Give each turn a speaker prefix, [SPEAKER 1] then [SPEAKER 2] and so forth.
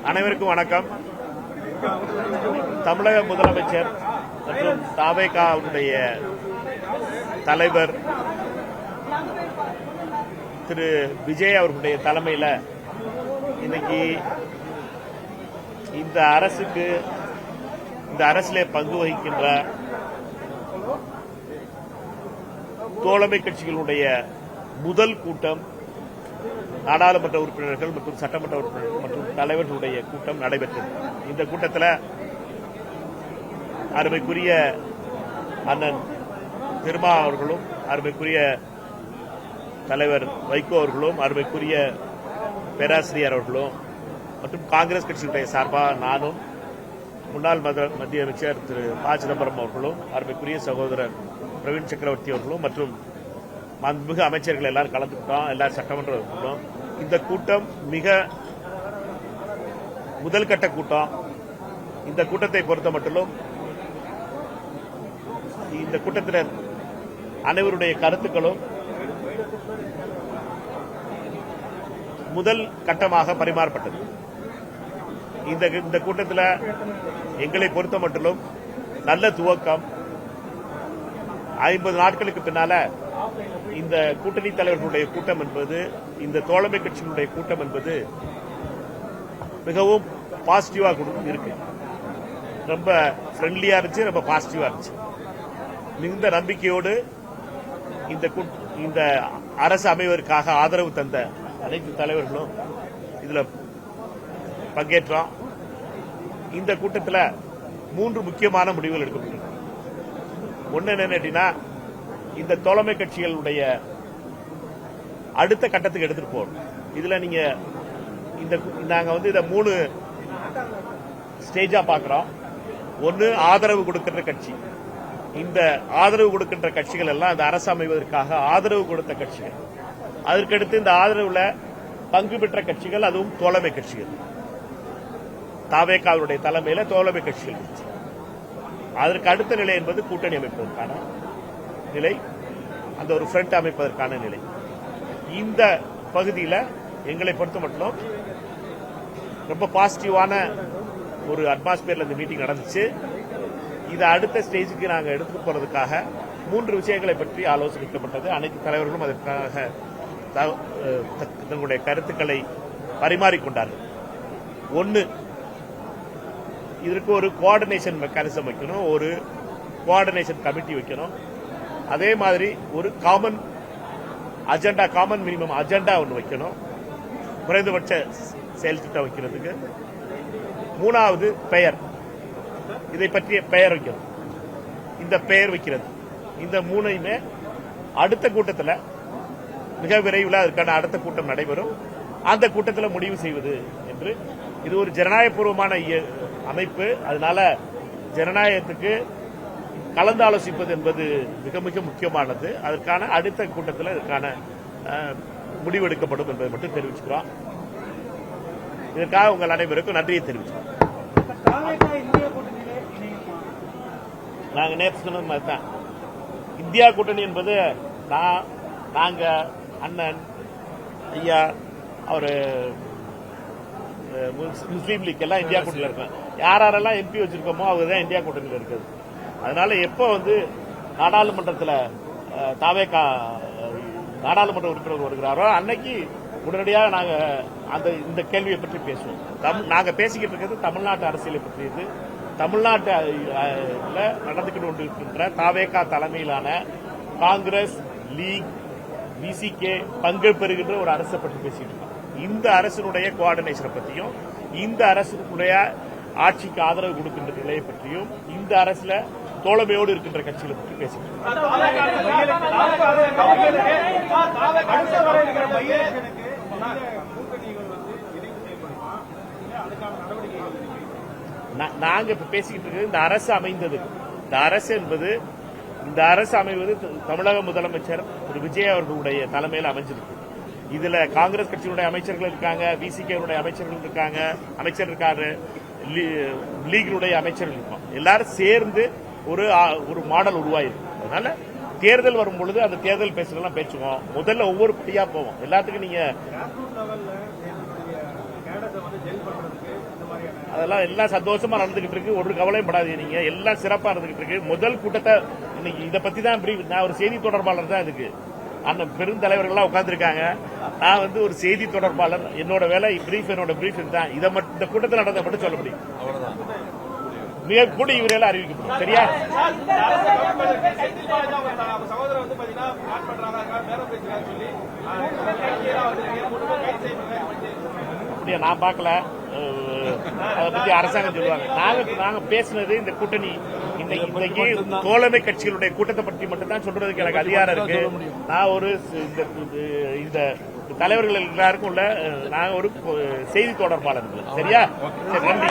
[SPEAKER 1] அனைவருக்கும் வணக்கம். தமிழக முதலமைச்சர் மற்றும் தவேகாவுடைய தலைவர் திரு விஜய் அவர்களுடைய தலைமையில் இன்னைக்கு இந்த அரசிலே பங்கு வகிக்கின்ற தோழமை கட்சிகளுடைய முதல் கூட்டம் நாடாளுமன்ற உறுப்பினர்கள் மற்றும் சட்டமன்ற உறுப்பினர்கள் மற்றும் தலைவர்களுடைய கூட்டம் நடைபெற்றது. இந்த கூட்டத்தில் அருமைக்குரிய அண்ணன் திருமா அவர்களும், அருமைக்குரிய தலைவர் வைகோ அவர்களும், அருமைக்குரிய பேராசிரியர் அவர்களும் மற்றும் காங்கிரஸ் கட்சியுடைய சார்பாக நானும், முன்னாள் மத்திய அமைச்சர் திரு ப. சிதம்பரம் அவர்களும், அருமைக்குரிய சகோதரர் பிரவீன் சக்கரவர்த்தி அவர்களும் மற்றும் மாண்புமிகு அமைச்சர்கள் எல்லாரும் கலந்துக்கிட்டோம். எல்லாரும் சட்டமன்ற உறுப்பினரும். இந்த கூட்டம் மிக முதல் கட்ட கூட்டம். இந்த கூட்டத்தை பொறுத்த மட்டிலும் இந்த கூட்டத்தினர் அனைவருடைய கருத்துக்களும் முதல் கட்டமாக பரிமாறப்பட்டது. இந்த கூட்டத்தில் எங்களை பொறுத்த மட்டிலும் நல்ல துவக்கம். 50 நாட்களுக்கு பின்னால இந்த கூட்டணி தலைவர்களுடைய கூட்டம் என்பது, இந்த தோழமை கட்சிகளுடைய கூட்டம் என்பது மிகவும் பாசிட்டிவா இருக்கு. ரொம்ப ஃப்ரெண்ட்லியா இருந்துச்சு, ரொம்ப பாசிட்டிவா இருந்துச்சு. மிகுந்த நம்பிக்கையோடு இந்த அரசு அமைவதற்காக ஆதரவு தந்த அனைத்து தலைவர்களும் இதுல பங்கேற்றோம். இந்த கூட்டத்தில் 3 முக்கியமான முடிவுகள் எடுக்கப்பட்டது. ஒன்னு என்னன்னா, இந்த தோழமை கட்சிகளுடைய அடுத்த கட்டத்துக்கு எடுத்துட்டு போகணும். இதுல நீங்க நாங்க இத 3 ஸ்டேஜா பாக்குறோம். ஒன்னு ஆதரவு கொடுக்கின்ற கட்சி. இந்த ஆதரவு கொடுக்கின்ற கட்சிகள் எல்லாம் இந்த அரசு அமைவதற்காக ஆதரவு கொடுத்த கட்சிகள். அதற்கடுத்து இந்த ஆதரவுல பங்கு பெற்ற கட்சிகள், அதுவும் தோழமை கட்சிகள். தவேகாவுடைய தலைமையில தோழமை கட்சிகள். அதற்கு அடுத்த நிலை என்பது கூட்டணி அமைப்பதற்கான நிலை, அந்த ஒரு ஃப்ரண்ட் அமைப்பதற்கான நிலை. இந்த பகுதியில் எங்களை பொறுத்த மட்டும் ரொம்ப பாசிட்டிவான ஒரு அட்மாஸ்பியர்ல இந்த மீட்டிங் நடந்துச்சு. இதை அடுத்த ஸ்டேஜுக்கு நாங்கள் எடுத்துட்டு போறதுக்காக 3 விஷயங்களை பற்றி ஆலோசிக்கப்பட்டது. அனைத்து தலைவர்களும் அதற்காக தங்களுடைய கருத்துக்களை பரிமாறிக்கொண்டார்கள். ஒன்று, இதற்கு ஒரு கோஆர்டினேஷன் மெக்கானிசம் வைக்கணும், ஒரு கோஆர்டினேஷன் கமிட்டி வைக்கணும். அதே மாதிரி ஒரு common agenda, common minimum agenda ஒன்று வைக்கணும், குறைந்தபட்ச செயல் திட்டம் வைக்கிறதுக்கு. 3வது பெயர், இதை பற்றிய பெயர் வைக்கணும். இந்த பெயர் வைக்கிறது, இந்த 3ஐயுமே அடுத்த கூட்டத்தில் மிக விரைவில் அதற்கான அடுத்த கூட்டம் நடைபெறும். அந்த கூட்டத்தில் முடிவு செய்வது என்று. இது ஒரு ஜனநாயகபூர்வமான அமைப்பு. அதனால ஜனநாயகத்துக்கு கலந்து ஆலோசிப்பது என்பது மிக மிக முக்கியமானது. அதற்கான அடுத்த கூட்டத்தில் இதற்கான முடிவெடுக்கப்படும் என்பதை மட்டும் தெரிவிச்சுக்கிறோம். இதற்காக உங்கள் அனைவருக்கும் நன்றியை தெரிவிச்சுக்கிறோம். நாங்கள் நேற்று சொன்னது மாதிரி தான், இந்தியா கூட்டணி என்பது நாங்க அண்ணன் ஐயா அவரு முஸ்லீம் லீக் எல்லாம் இந்தியா கூட்டணியில் இருக்கோம். யாரெல்லாம் எம்பி வச்சிருக்கோமோ அவங்க தான் இந்தியா கூட்டணியில் இருக்குது. அதனால எப்போ நாடாளுமன்றத்தில் தவேகா நாடாளுமன்ற உறுப்பினர் வருகிறாரோ அன்னைக்கு உடனடியாக நாங்கள் இந்த கேள்வியை பற்றி பேசுவோம். நாங்கள் பேசிக்கிட்டு இருக்கிறது தமிழ்நாட்டு அரசியலை பற்றியது. தமிழ்நாட்டில் நடந்துகிட்டு கொண்டிருக்கின்ற தவேகா தலைமையிலான காங்கிரஸ், லீக், பிசிகே பங்கு பெறுகின்ற ஒரு அரசை பற்றி பேசிட்டு இருக்கோம். இந்த அரசினுடைய கோஆர்டினேஷனை பற்றியும், இந்த அரசுடைய ஆட்சிக்கு ஆதரவு கொடுக்கின்ற நிலையை பற்றியும், இந்த அரசுல தோழமையோடு இருக்கின்ற கட்சிகளை பற்றி பேசிட்டு நாங்க இப்ப பேசிக்கிட்டு இருக்கிறது இந்த அரசு அமைந்தது. இந்த அரசு என்பது, இந்த அரசு அமைவது தமிழக முதலமைச்சர் திரு விஜய் அவர்களுடைய தலைமையில் அமைஞ்சிருக்கு. இதுல காங்கிரஸ் கட்சியினுடைய அமைச்சர்கள் இருக்காங்க, பிசிகேனுடைய அமைச்சர்கள் இருக்காங்க, அமைச்சர் இருக்காரு, லீகினுடைய அமைச்சர்கள் இருக்கும். எல்லாரும் சேர்ந்து ஒரு மாடல் உருவாயிருக்கு. அதனால தேர்தல் வரும் பொழுது அந்த தேர்தல் பேசுறதெல்லாம் பேசுவோம். முதல்ல ஒவ்வொரு படியா போவோம். எல்லாத்துக்கும் நீங்க அதெல்லாம் எல்லாம் சந்தோஷமா நடந்துகிட்டு இருக்கு. ஒரு கவலையும் படாதீங்க, நீங்க எல்லாம் சிறப்பா நடந்துகிட்டு இருக்கு. முதல் கூட்டத்தை இன்னைக்கு இதை பத்தி தான் பிரீஃப். நான் ஒரு செய்தி தொடர்பாளர் தான் இதுக்கு. அண்ணன் பெருந்தலைவர்கள்லாம் உட்கார்ந்துருக்காங்க. நான் ஒரு செய்தி தொடர்பாளர். என்னோட வேலை என்னோட பிரீஃப் தான். இதை மட்டும் இந்த கூட்டத்தில் நடந்த மட்டும் சொல்ல முடியும். மிக கூட இவரெல்லாம் அறிவிக்கப்படும். சரியா? நான் பார்க்கல. அதை பத்தி அரசாங்கம் சொல்லுவாங்க. நாங்க பேசினது இந்த கூட்டணி இன்னைக்கு தோழமை கட்சிகளுடைய கூட்டத்தை பற்றி மட்டும் தான் சொல்றதுக்கு எனக்கு அதிகாரம் இருக்கு. நான் இந்த தலைவர்கள் எல்லாருக்கும் உள்ள நான் ஒரு செய்தி தொடர்பாளர். சரியா? நன்றி.